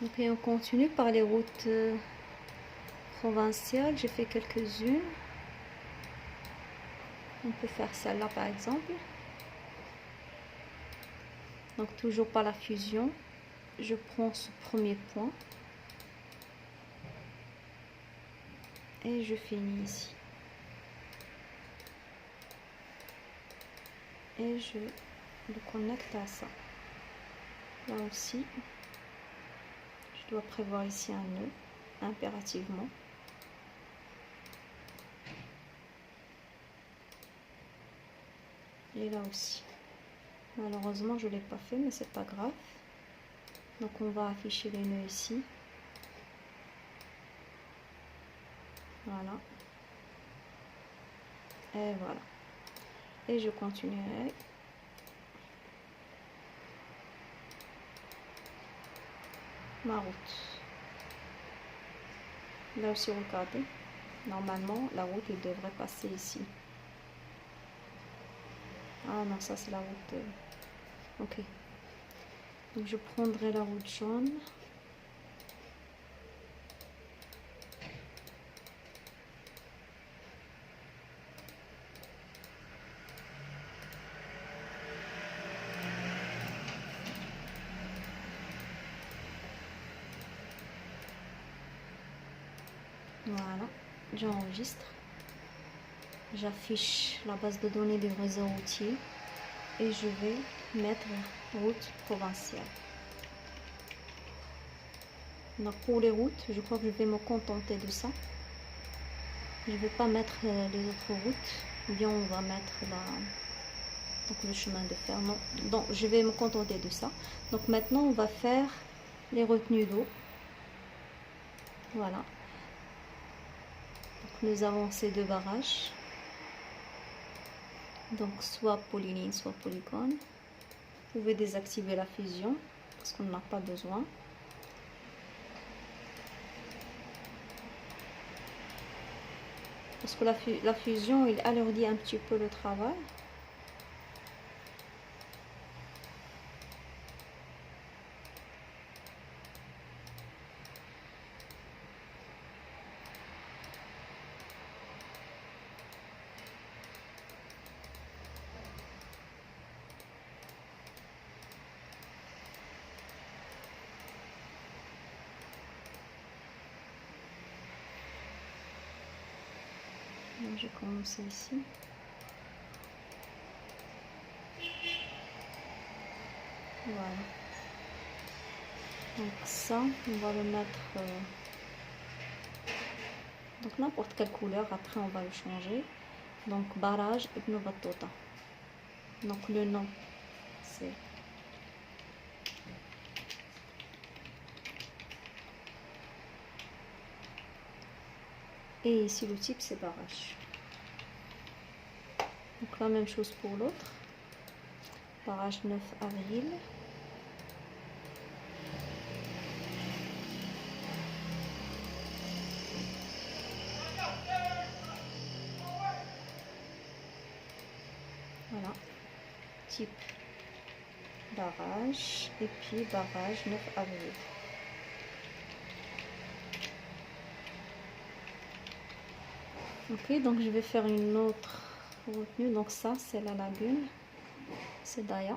Ok, on continue par les routes provinciales. J'ai fait quelques-unes. On peut faire celle-là par exemple. Donc toujours par la fusion. Je prends ce premier point. Et je finis ici. Et je le connecte à ça. Là aussi, je dois prévoir ici un nœud, impérativement. Et là aussi. Malheureusement, je ne l'ai pas fait, mais c'est pas grave. Donc on va afficher les nœuds ici. Voilà. Et voilà. Et je continuerai. Ma route. Là aussi, regardez. Normalement, la route, il devrait passer ici. Ah non, ça c'est la route. Ok. Donc je prendrai la route jaune. Voilà, j'enregistre. J'affiche la base de données du réseau routier et je vais mettre route provinciale. Donc pour les routes, je crois que je vais me contenter de ça. Je ne vais pas mettre les autres routes, ou bien on va mettre donc le chemin de fer. Non, donc je vais me contenter de ça. Donc maintenant on va faire les retenues d'eau. Voilà. Donc nous avons ces deux barrages. Donc soit polyligne, soit polygone. Vous pouvez désactiver la fusion parce qu'on n'en a pas besoin. Parce que la fusion, il alourdit un petit peu le travail. Donc j'ai commencé ici. Voilà. Donc ça, on va le mettre donc n'importe quelle couleur. Après, on va le changer. Donc barrage Ibn Battuta. Donc le nom, c'est et ici le type c'est barrage. Donc la même chose pour l'autre. Barrage 9 avril. Voilà. Type barrage et puis barrage 9 avril. Ok, donc je vais faire une autre retenue. Donc ça, c'est la lagune. C'est Daya.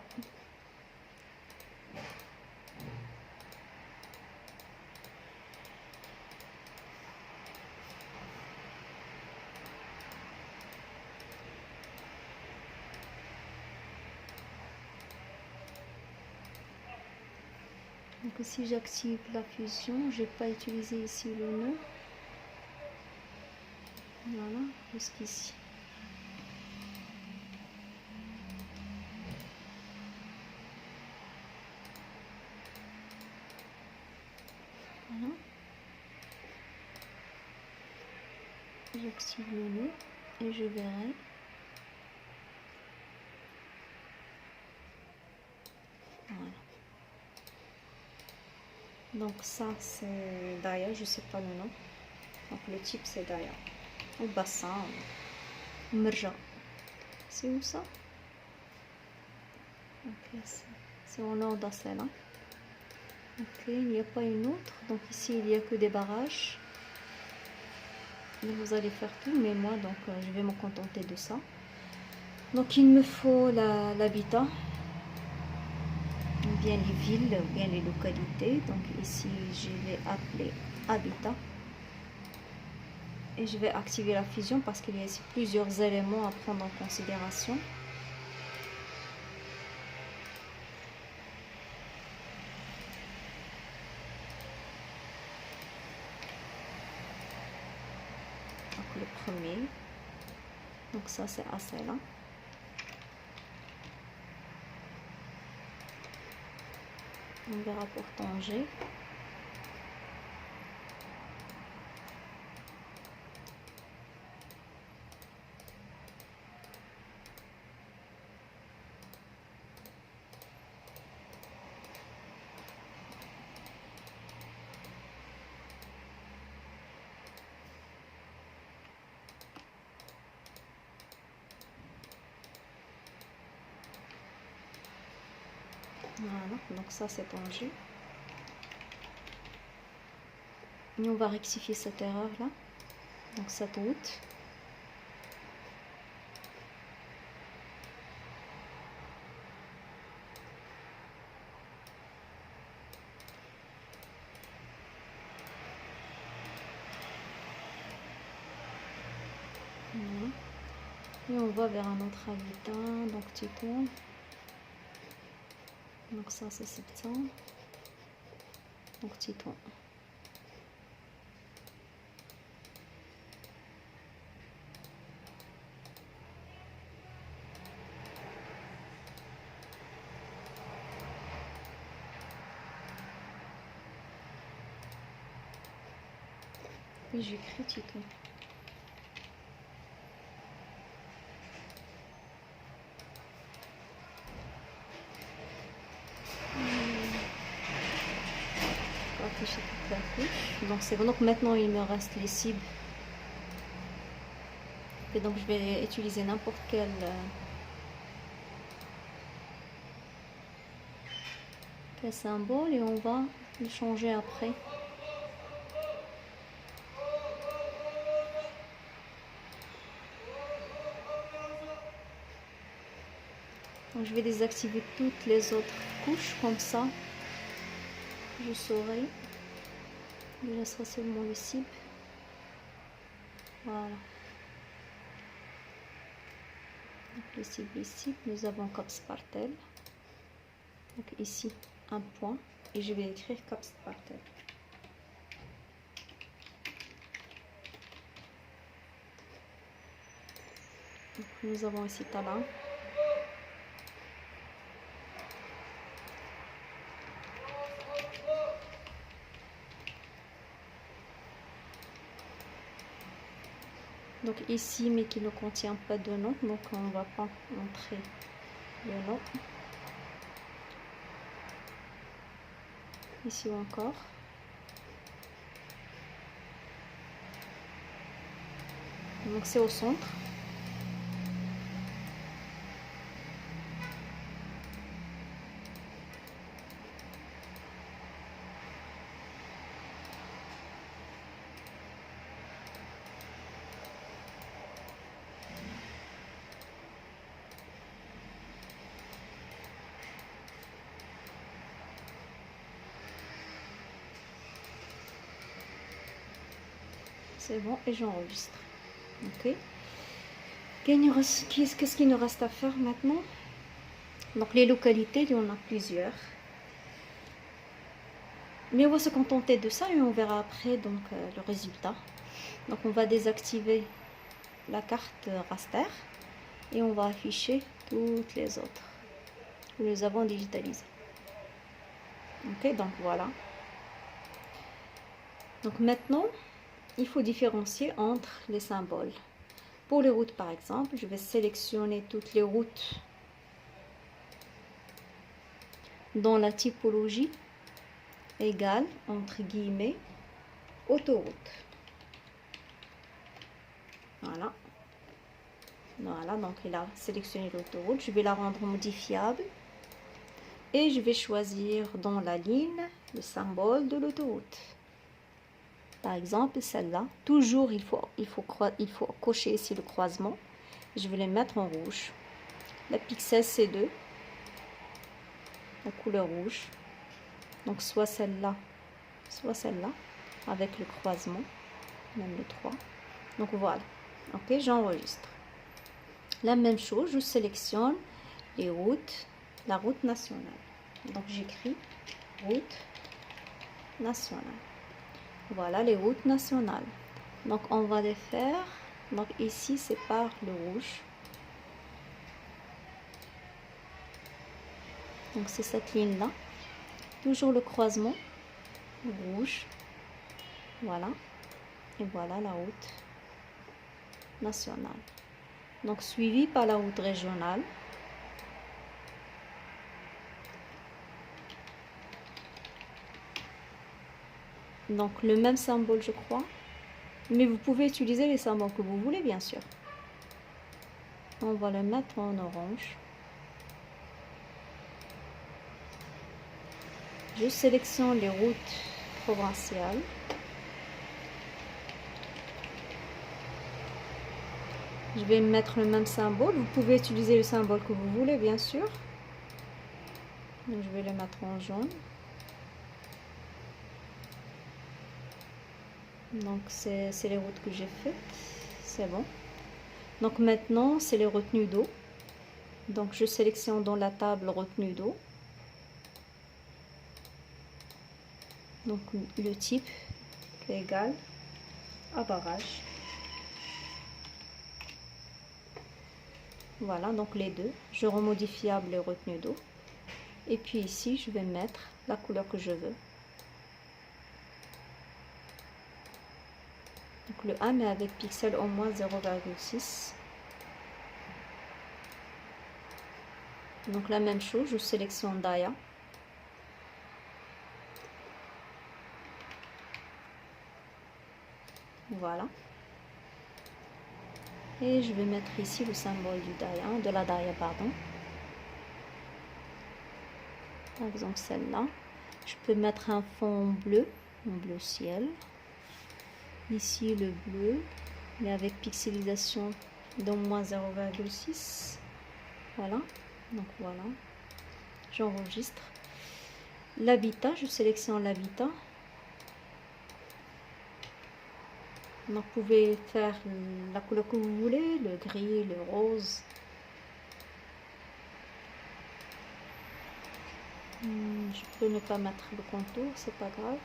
Donc si j'active la fusion, je n'ai pas utilisé ici le nœud. Voilà, jusqu'ici. Voilà. J'active le nœud et je verrai. Voilà. Donc ça c'est Daya, je sais pas le nom. Donc le type c'est Daya. Ou bassin, ou merja. C'est où ça? Ok, c'est au nord d'Asela. Ok, il n'y a pas une autre. Donc ici, il n'y a que des barrages. Vous allez faire tout, mais moi, donc, je vais me contenter de ça. Donc, il me faut l'habitat, ou bien les villes, ou bien les localités. Donc, ici, je vais appeler habitat. Et je vais activer la fusion parce qu'il y a ici plusieurs éléments à prendre en considération. Donc, le premier. Donc, ça, c'est assez là. On verra pour Tanger. Voilà, donc ça c'est Tanger. Et on va rectifier cette erreur là. Donc cette route. Voilà. Et on va vers un autre habitat, donc Titon. Donc ça c'est septembre. Donc Titon. Et j'écris Titon. Afficher toute la couche. Donc c'est bon. Donc maintenant il me reste les cibles. Et donc je vais utiliser n'importe quel symbole et on va le changer après. Donc je vais désactiver toutes les autres couches comme ça. Je saurai. Je laisserai seulement le cible. Voilà. Donc le cible ici, nous avons Capspartel. Donc ici un point et je vais écrire Capspartel. Donc nous avons ici Tala. Donc ici, mais qui ne contient pas de nom, donc on ne va pas entrer le nom. Ici encore. Donc c'est au centre. C'est bon et j'enregistre. Ok. Qu'est-ce qu'il nous reste à faire maintenant? Donc les localités, il y en a plusieurs. Mais on va se contenter de ça et on verra après donc le résultat. Donc on va désactiver la carte raster et on va afficher toutes les autres que nous avons digitalisées. Ok, donc voilà. Donc maintenant, il faut différencier entre les symboles. Pour les routes par exemple, je vais sélectionner toutes les routes dans la typologie égale, entre guillemets, autoroute. Voilà. Voilà, donc il a sélectionné l'autoroute. Je vais la rendre modifiable. Et je vais choisir dans la ligne le symbole de l'autoroute. Par exemple, celle-là. Toujours, il faut cocher ici le croisement. Je vais les mettre en rouge. La pixel C2, la couleur rouge. Donc, soit celle-là, avec le croisement, même le 3. Donc, voilà. Ok, j'enregistre. La même chose, je sélectionne les routes, la route nationale. Donc, j'écris route nationale. Voilà les routes nationales. Donc, on va les faire. Donc, ici, c'est par le rouge. Donc, c'est cette ligne-là. Toujours le croisement. Rouge. Voilà. Et voilà la route nationale. Donc, suivi par la route régionale. Donc, le même symbole, je crois. Mais vous pouvez utiliser les symboles que vous voulez, bien sûr. On va le mettre en orange. Je sélectionne les routes provinciales. Je vais mettre le même symbole. Vous pouvez utiliser le symbole que vous voulez, bien sûr. Donc, je vais le mettre en jaune. Donc, c'est les routes que j'ai faites. C'est bon. Donc, maintenant, c'est les retenues d'eau. Donc, je sélectionne dans la table retenue d'eau. Donc, le type est égal à barrage. Voilà, donc les deux. Je rends modifiable les retenues d'eau. Et puis ici, je vais mettre la couleur que je veux. Donc le 1, mais avec pixel au moins 0,6. Donc la même chose, je sélectionne Daya. Voilà. Et je vais mettre ici le symbole du Daya, de la Daya, pardon. Par exemple celle-là. Je peux mettre un fond bleu, un bleu ciel. Ici le bleu, mais avec pixelisation d'au moins 0,6. Voilà. Donc voilà. J'enregistre. L'habitat, je sélectionne l'habitat. Donc vous pouvez faire la couleur que vous voulez, le gris, le rose. Je peux ne pas mettre le contour, c'est pas grave.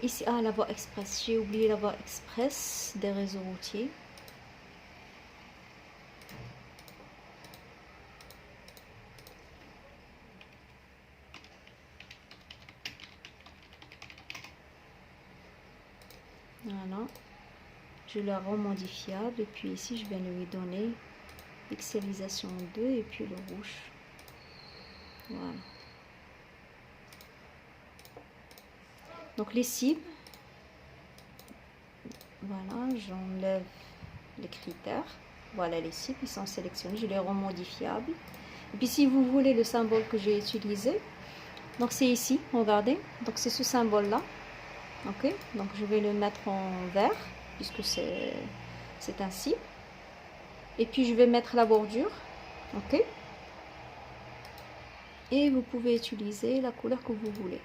Ici, la voie express. J'ai oublié la voie express des réseaux routiers. Voilà. Je la rends modifiable. Et puis ici, je vais lui donner pixelisation 2 et puis le rouge. Voilà. Donc les cibles. Voilà, j'enlève les critères. Voilà, les cibles, ils sont sélectionnés. Je les rends modifiables. Et puis si vous voulez le symbole que j'ai utilisé, donc c'est ici, regardez. Donc c'est ce symbole-là. Ok, donc je vais le mettre en vert, puisque c'est un cible. Et puis je vais mettre la bordure. Ok. Et vous pouvez utiliser la couleur que vous voulez.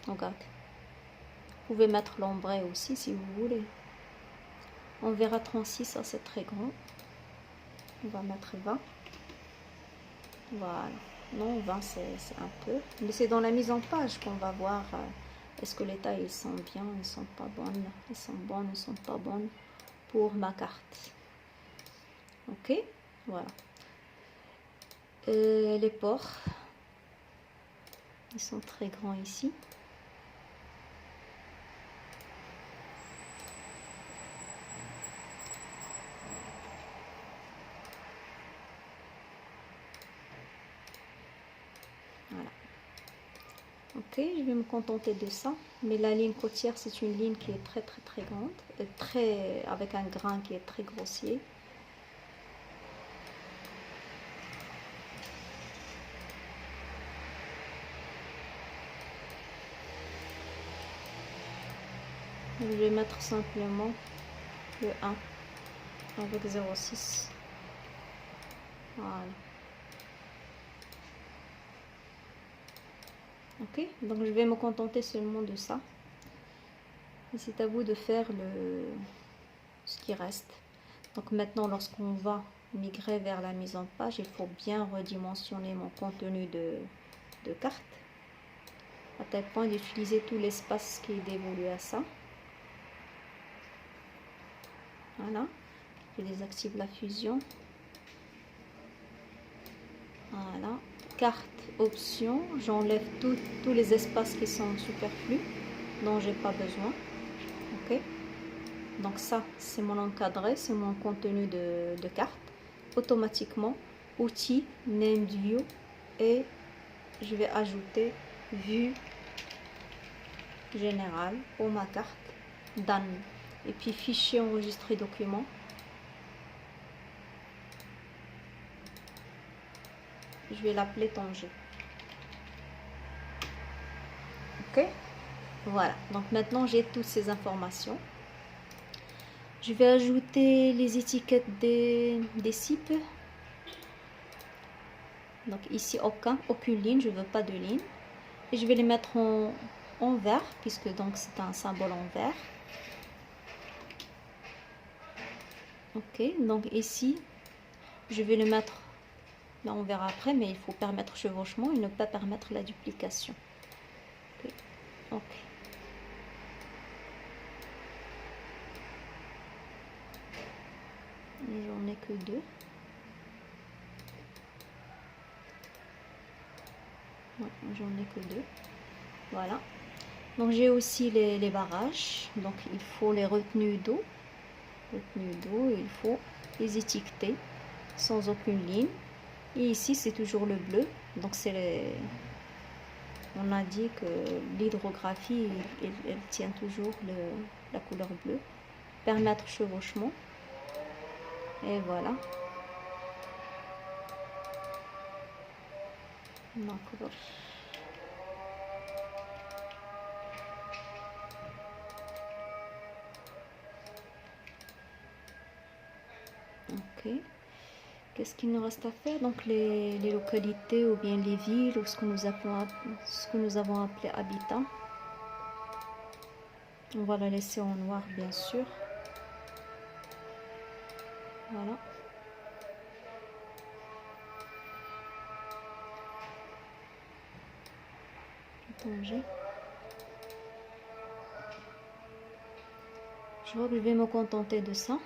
Regardez. Vous pouvez mettre l'ombre aussi si vous voulez. On verra 36, ça c'est très grand. On va mettre 20. Voilà. Non, 20 c'est un peu. Mais c'est dans la mise en page qu'on va voir est-ce que les tailles sont bien, elles sont pas bonnes. Elles sont bonnes, elles sont pas bonnes pour ma carte. Ok, voilà. Les ports, ils sont très grands ici. Voilà. Ok, je vais me contenter de ça. Mais la ligne côtière, c'est une ligne qui est très grande, avec un grain qui est très grossier. Je vais mettre simplement le 1 avec 0,6. Voilà. Ok, donc je vais me contenter seulement de ça. Et c'est à vous de faire ce qui reste. Donc maintenant, lorsqu'on va migrer vers la mise en page, il faut bien redimensionner mon contenu de carte, à tel point d'utiliser tout l'espace qui est dévolu à ça. Voilà, je désactive la fusion. Voilà, carte option, j'enlève tous les espaces qui sont superflus, dont j'ai pas besoin. Ok, donc ça c'est mon encadré, c'est mon contenu de carte. Automatiquement, outils, name view, et je vais ajouter vue générale pour ma carte, done. Et puis fichier enregistré document. Je vais l'appeler Tanger. Ok, voilà, donc maintenant j'ai toutes ces informations. Je vais ajouter les étiquettes des cibles. Donc ici aucune ligne, je veux pas de ligne. Et je vais les mettre en vert, puisque donc c'est un symbole en vert. Ok, donc ici je vais le mettre, là on verra après, mais il faut permettre chevauchement et ne pas permettre la duplication. Ok, ok. J'en ai que 2. Ouais, j'en ai que 2. Voilà. Donc j'ai aussi les barrages. Donc il faut les retenues d'eau. Retenues d'eau, il faut les étiqueter sans aucune ligne. Et ici c'est toujours le bleu. Donc c'est les... On a dit que l'hydrographie, elle tient toujours la couleur bleue. Permettre chevauchement. Et voilà. Donc, ok. Qu'est-ce qu'il nous reste à faire? Donc les localités ou bien les villes ou ce que nous avons appelé habitat. On va la laisser en noir bien sûr. Voilà. Tanger. Je crois que je vais me contenter de ça.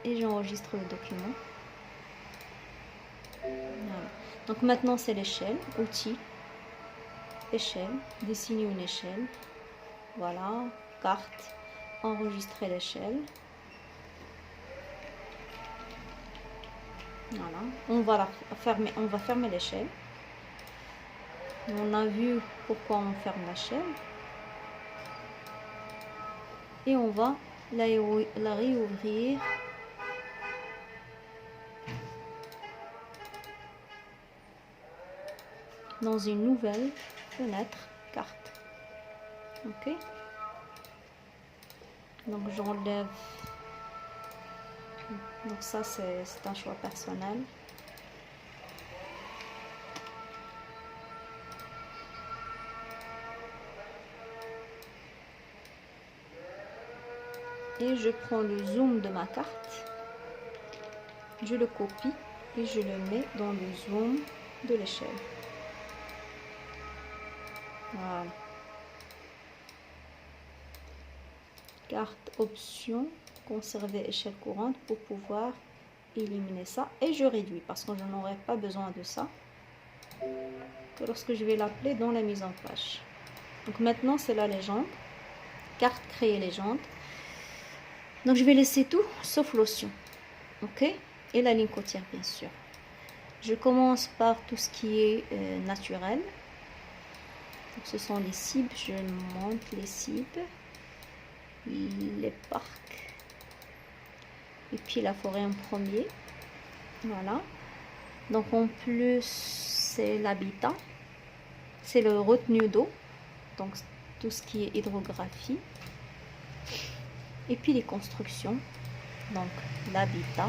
Et j'enregistre le document. Voilà. Donc maintenant c'est l'échelle, outils, échelle, dessiner une échelle. Voilà, carte, enregistrer l'échelle. Voilà, on va fermer l'échelle. On a vu pourquoi on ferme l'échelle. Et on va la réouvrir dans une nouvelle fenêtre carte. Ok, donc j'enlève, donc ça c'est un choix personnel. Et je prends le zoom de ma carte, je le copie et je le mets dans le zoom de l'échelle. Voilà. Carte option, conserver échelle courante pour pouvoir éliminer ça. Et je réduis parce que je n'aurai pas besoin de ça que lorsque je vais l'appeler dans la mise en page. Donc maintenant c'est la légende. Carte créer légende. Donc je vais laisser tout sauf l'option. Ok, et la ligne côtière bien sûr. Je commence par tout ce qui est naturel. Donc, ce sont les cibles. Je monte les cibles, les parcs et puis la forêt en premier. Voilà. Donc en plus c'est l'habitat, c'est le retenu d'eau, donc tout ce qui est hydrographie. Et puis les constructions, donc l'habitat,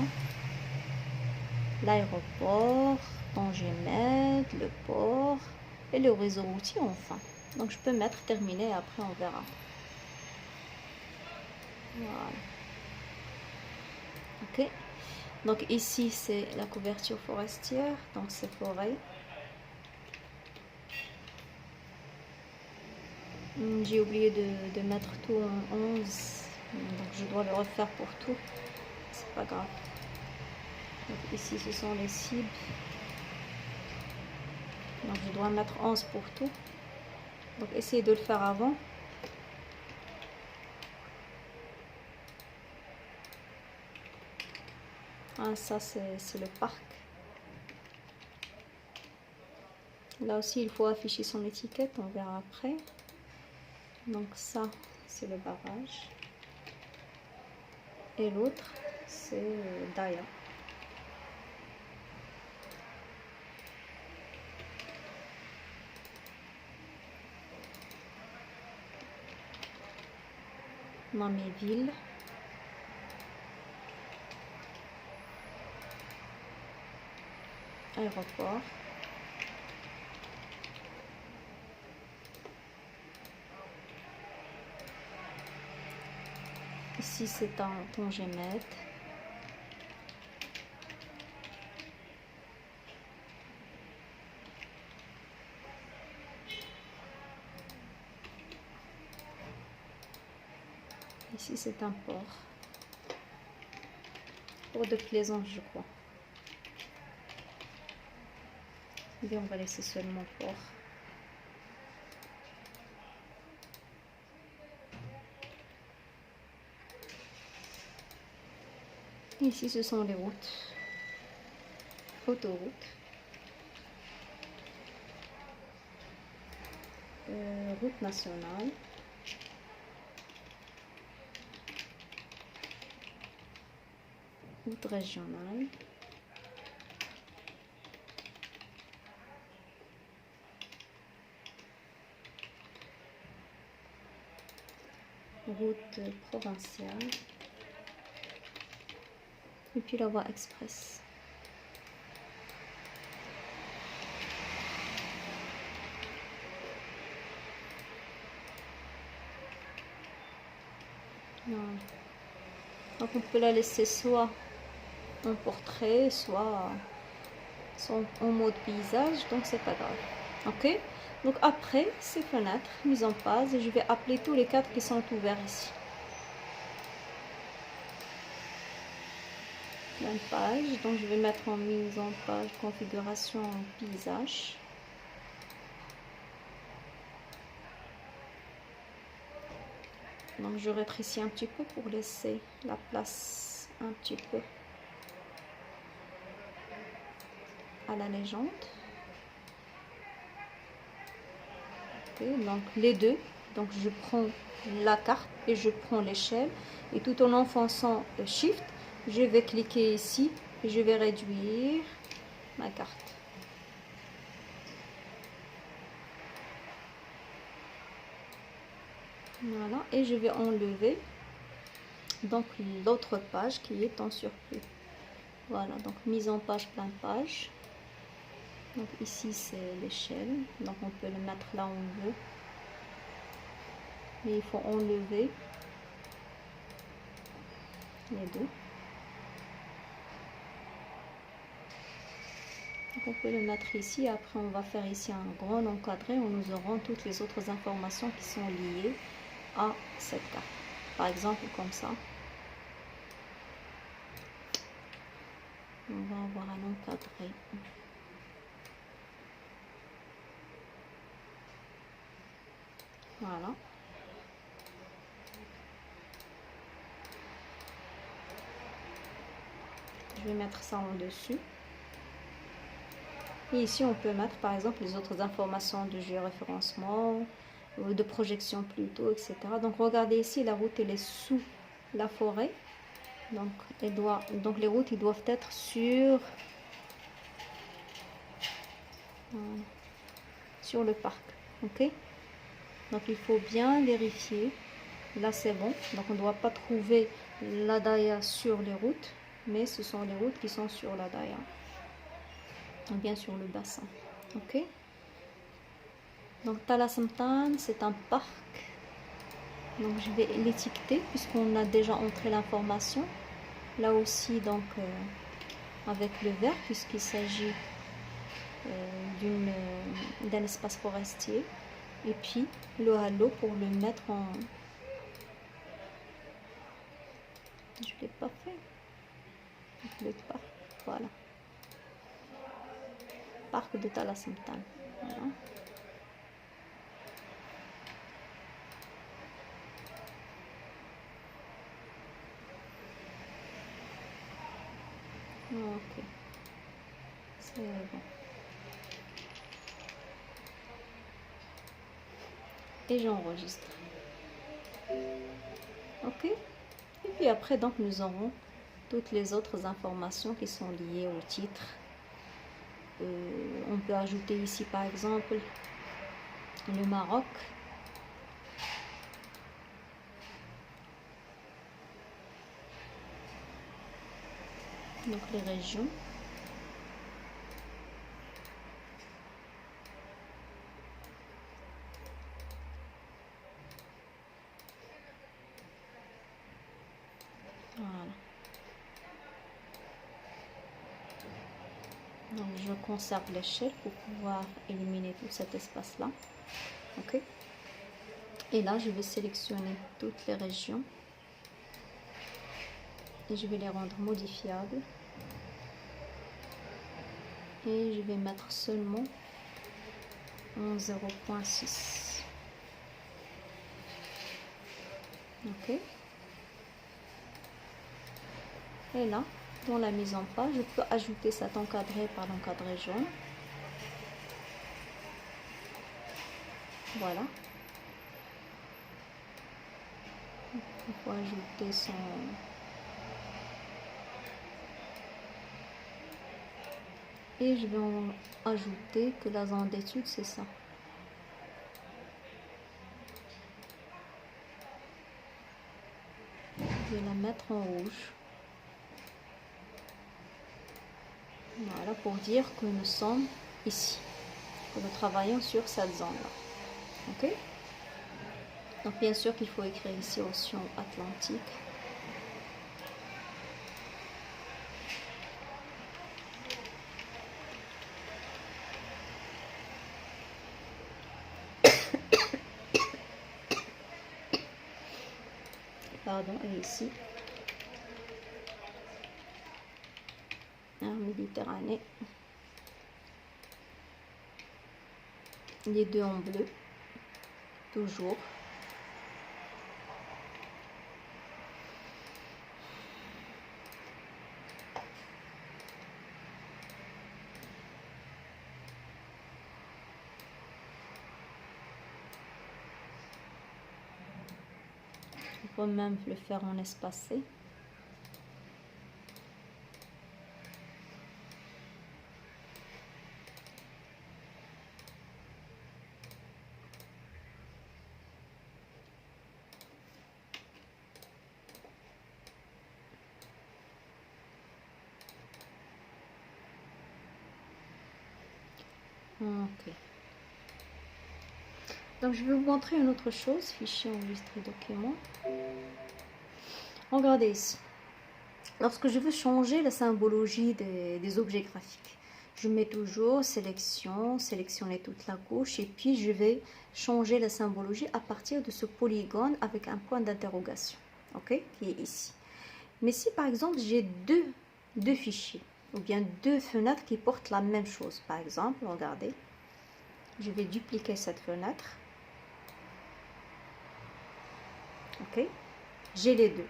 l'aéroport, dont je vais mettre le port et le réseau routier enfin. Donc je peux mettre terminé, après on verra. Voilà. Ok. Donc ici c'est la couverture forestière, donc c'est forêt. J'ai oublié de mettre tout en 11, donc je dois le refaire pour tout, c'est pas grave. Donc ici ce sont les cibles, donc je dois mettre 11 pour tout, donc essayez de le faire avant. Ah, ça c'est le parc. Là aussi il faut afficher son étiquette, on verra après. Donc ça c'est le barrage et l'autre c'est Daya. Maméville, aéroport, ici c'est un Tongémet, ici c'est un port de plaisance je crois. Et on va laisser seulement port. Ici ce sont les routes, autoroutes, route nationale, route régionale, route provinciale et puis la voie express. Voilà. Donc on peut la laisser soit en portrait, soit en mode paysage, donc c'est pas grave. Ok, donc après ces fenêtres mise en page, je vais appeler tous les cadres qui sont ouverts ici. Plein page, donc je vais mettre en mise en page configuration paysage. Donc je rétrécis un petit peu pour laisser la place un petit peu à la légende. Okay, donc les deux, donc je prends la carte et je prends l'échelle et tout en enfonçant Shift, je vais cliquer ici et je vais réduire ma carte. Voilà, et je vais enlever donc l'autre page qui est en surplus. Voilà, donc mise en page, plein page. Donc ici c'est l'échelle, donc on peut le mettre là où on veut, mais il faut enlever les deux. Donc on peut le mettre ici, après on va faire ici un grand encadré où nous aurons toutes les autres informations qui sont liées à cette carte. Par exemple comme ça. On va avoir un encadré. Voilà. Je vais mettre ça en dessus. Et ici, on peut mettre par exemple les autres informations de géoréférencement, de projection plutôt, etc. Donc regardez ici, la route elle est sous la forêt. Donc, les routes ils doivent être sur le parc. Ok. Donc il faut bien vérifier Là c'est bon, donc on ne doit pas trouver la daya sur les routes, mais ce sont les routes qui sont sur la daya, ou bien sur le bassin. Ok, donc Tala Samtan c'est un parc, donc je vais l'étiqueter puisqu'on a déjà entré l'information là aussi, donc avec le vert, puisqu'il s'agit d'un espace forestier, et puis le halo pour le mettre en... Je l'ai pas fait. Le parc, voilà. Parc de Tala Samtan. Voilà. Ok, c'est bon. Et j'enregistre. Ok. Et puis après, donc, nous aurons toutes les autres informations qui sont liées au titre. On peut ajouter ici, par exemple, le Maroc. Donc, les régions. Voilà. Donc je conserve l'échelle pour pouvoir éliminer tout cet espace-là. Ok. Et là, je vais sélectionner toutes les régions. Et je vais les rendre modifiables. Et je vais mettre seulement en 0.6. Ok. Et là, dans la mise en page, je peux ajouter cet encadré par l'encadré jaune. Voilà. Il faut ajouter son... Et je vais en ajouter que la zone d'étude, c'est ça. Je vais la mettre en rouge. Voilà, pour dire que nous sommes ici, que nous travaillons sur cette zone-là. Ok? Donc, bien sûr qu'il faut écrire ici Océan Atlantique. Pardon, et ici, Méditerranée. Les deux en bleu, toujours. On peut même le faire en espacé. Ok. Donc je vais vous montrer une autre chose, fichier enregistré document. Regardez ici. Lorsque je veux changer la symbologie des objets graphiques, je mets toujours sélection, sélectionner toute la gauche, et puis je vais changer la symbologie à partir de ce polygone avec un point d'interrogation, ok, qui est ici. Mais si par exemple j'ai deux fichiers, ou bien deux fenêtres qui portent la même chose, par exemple, regardez, je vais dupliquer cette fenêtre, ok, j'ai les deux,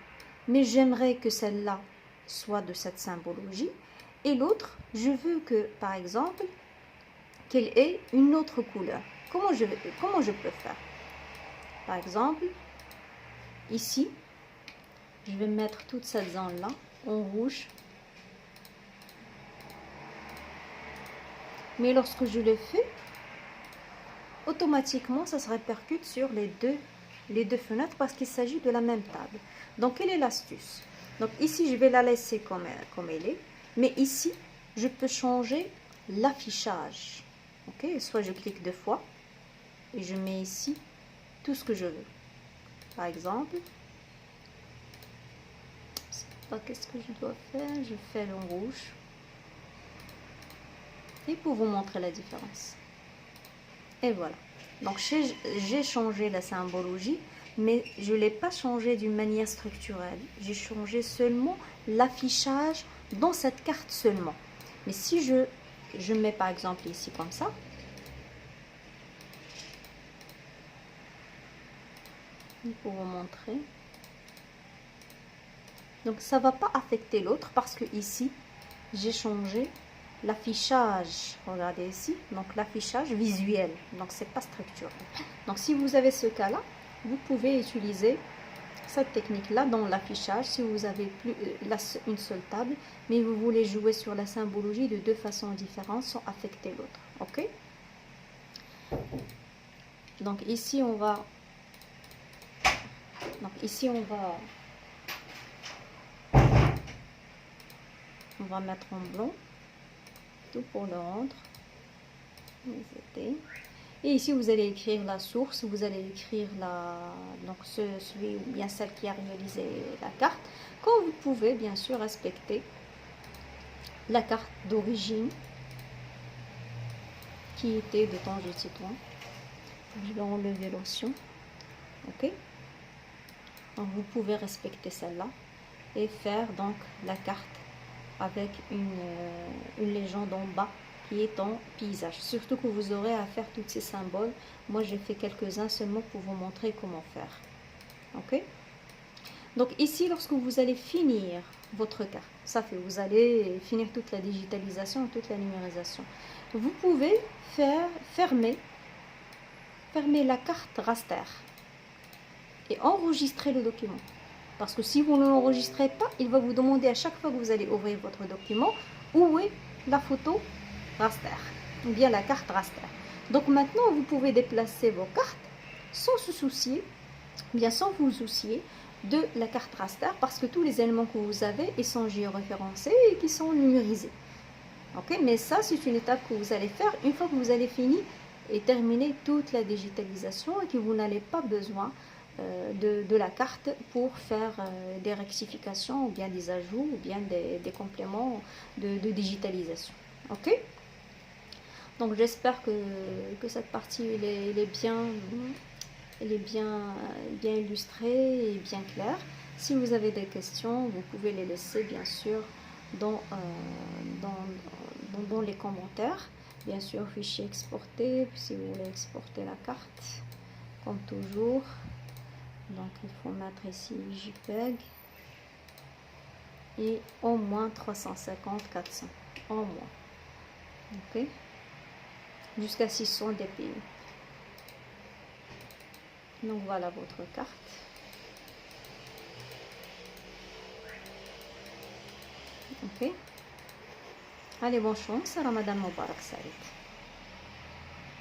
mais j'aimerais que celle-là soit de cette symbologie, et l'autre, je veux que, par exemple, qu'elle ait une autre couleur. Comment je peux faire? Par exemple, ici, je vais mettre toute cette zone-là en rouge. Mais lorsque je le fais, automatiquement, ça se répercute sur les deux les deux fenêtres parce qu'il s'agit de la même table. Donc, quelle est l'astuce? Donc, ici, je vais la laisser comme elle est. Mais ici, je peux changer l'affichage. Ok, soit je clique 2 fois et je mets ici tout ce que je veux. Par exemple, je sais pas qu'est-ce que je dois faire. Je fais le rouge. Et pour vous montrer la différence. Et voilà. Donc, j'ai changé la symbologie, mais je ne l'ai pas changé d'une manière structurelle. J'ai changé seulement l'affichage dans cette carte seulement. Mais si je mets par exemple ici comme ça, pour vous montrer. Donc, ça ne va pas affecter l'autre parce que ici, j'ai changé l'affichage. Regardez ici, donc l'affichage visuel. Donc, c'est pas structurel. Donc, si vous avez ce cas-là, vous pouvez utiliser cette technique-là dans l'affichage si vous avez plus une seule table, mais vous voulez jouer sur la symbologie de deux façons différentes sans affecter l'autre. Ok? Donc, ici, on va mettre en blanc tout pour le rendre. Et ici vous allez écrire la source, vous allez écrire celui ou bien celle qui a réalisé la carte. Quand vous pouvez bien sûr respecter la carte d'origine qui était de Tanguy Titouan. Je vais enlever l'option. Ok, donc vous pouvez respecter celle-là et faire donc la carte avec une légende en bas qui est en paysage. Surtout que vous aurez à faire tous ces symboles. Moi, j'ai fait quelques-uns seulement pour vous montrer comment faire. Ok? Donc ici, lorsque vous allez finir votre carte, ça fait, vous allez finir toute la digitalisation, toute la numérisation. Vous pouvez fermer la carte raster et enregistrer le document. Parce que si vous ne l'enregistrez pas, il va vous demander à chaque fois que vous allez ouvrir votre document où est la photo raster ou bien la carte raster. Donc maintenant, vous pouvez déplacer vos cartes sans se soucier, bien sans vous soucier de la carte raster parce que tous les éléments que vous avez, ils sont géoréférencés et qui sont numérisés. Ok, mais ça, c'est une étape que vous allez faire une fois que vous allez finir et terminer toute la digitalisation et que vous n'allez pas besoin de la carte pour faire des rectifications ou bien des ajouts ou bien des compléments de digitalisation. Ok, donc j'espère que cette partie elle est bien illustrée et bien claire. Si vous avez des questions, vous pouvez les laisser bien sûr dans les commentaires. Bien sûr, fichier exporté, si vous voulez exporter la carte, comme toujours. Donc il faut mettre ici JPEG et au moins 350-400 au moins. Ok, jusqu'à 600 dpi. Donc voilà votre carte. Ok, allez, bonne chance. Ramadan Mubarak Saïd.